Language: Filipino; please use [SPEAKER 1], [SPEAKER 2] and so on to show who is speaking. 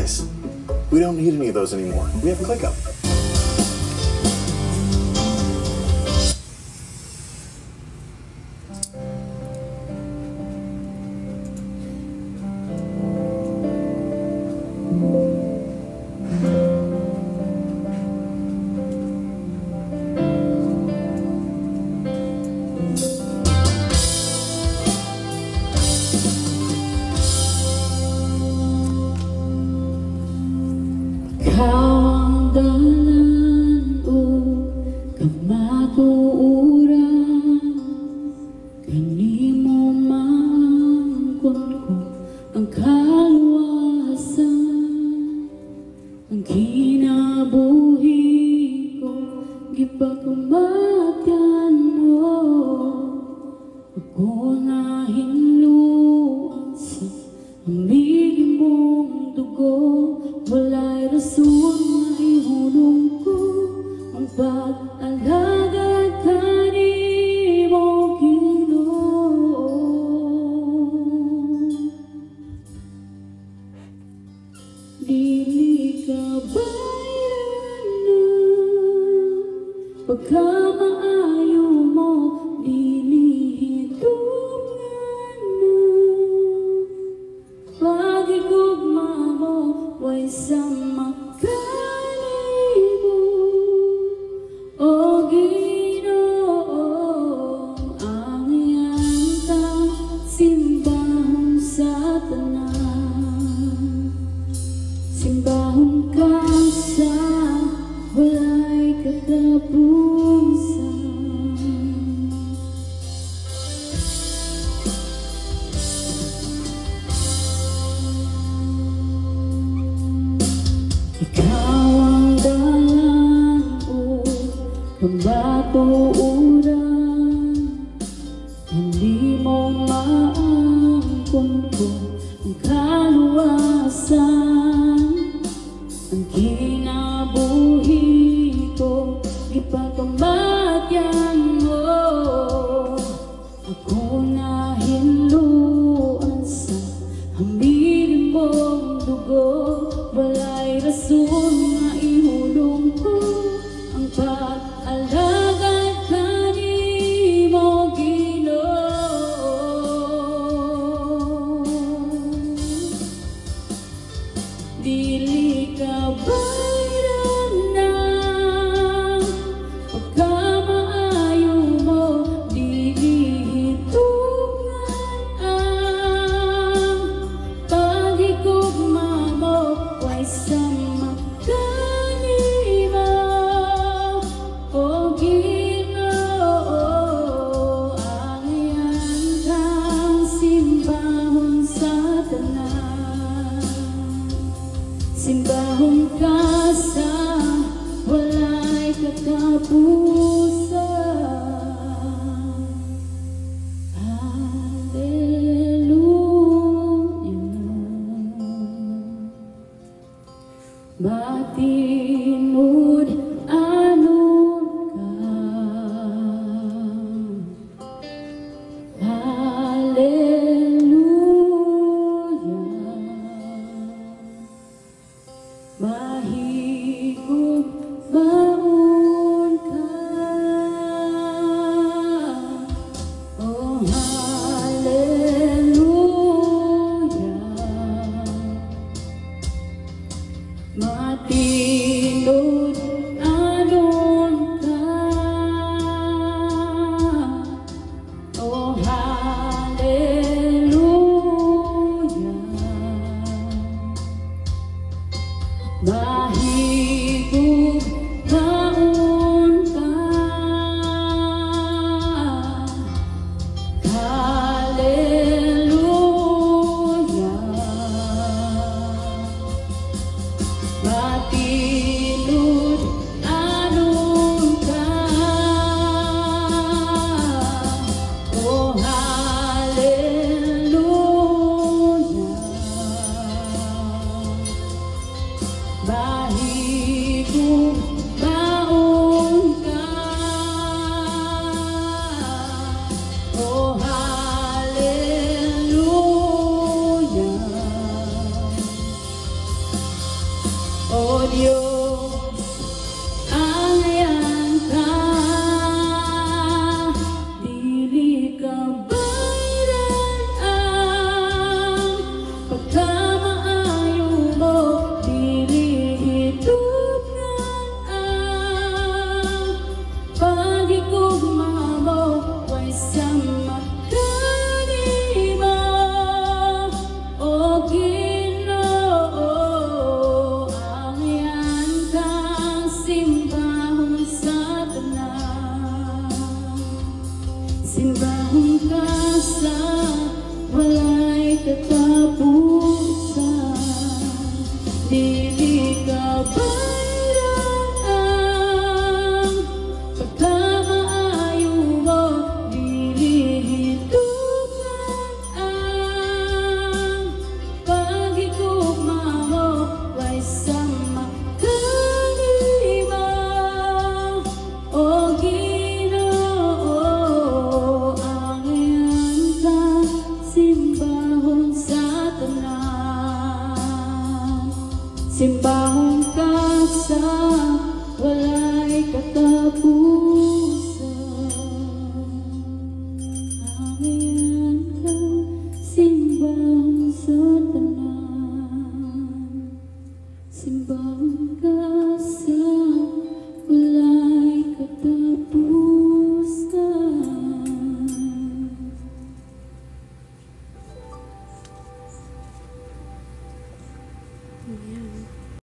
[SPEAKER 1] Guys, we don't need any of those anymore. We have ClickUp.
[SPEAKER 2] Ikaw ang dalan o kamatuuran, kanimo mangkon ko ang kaluwasan, ang kinabuhi ko gipagkamatan mo, ako na hinluan sa amigin mong dugo. Wala'y rason na ihulong ko ang pag-alagad kanimo, Ginoo. Dili ka bayaran na pagkamaayo mo, dili hidungan na pag-igugma mo. Way sa makalibo, O Ginoo, ang iyang simbahon sa tanan. Simbahon ka sa walay katapusan. Ikaw ang dalan o kamatuuran, hindi mo maangkon ko ang kaluwasan, ang kinabuhi ko ipagkamatyan mo, ako na hinluan sa hamirin mong dugo. Wala'y rason na ihulong ko ang pag-alagad kanimo, Ginoo. Dili ka bayaran na pagkamaayo mo, dili hitungan ang pag-igugma mo. Way sa makanimo, O Ginoo, ang iyang simbahon sa tanan. Simbahon ka sa walay katapusan. Matinod anon ka, Hallelujah. Mahigug baon ka, oh Hallelujah. Matinod anon ka, oh Hallelujah. Mahigug baon ka, Hallelujah. Matinod anon ka, oh Hallelujah. Mahigug baon ka, oh Hallelujah. O Diyos, angayan ka, dili ka bayran ang pagkamaayo mo, dili hitugan ang pagigugma mo, way sama kanima, o Ginoo, angayan kang simbahon sa tanan. Simbahon ka sa walay katapusan, dili ka bayran ang pagkamaayo mo, dili hitugan ang pagigugma mo, way sama kanima, o Ginoo, angayan ka simbahon sa tanan. Simbahon ka sa walay katapusan.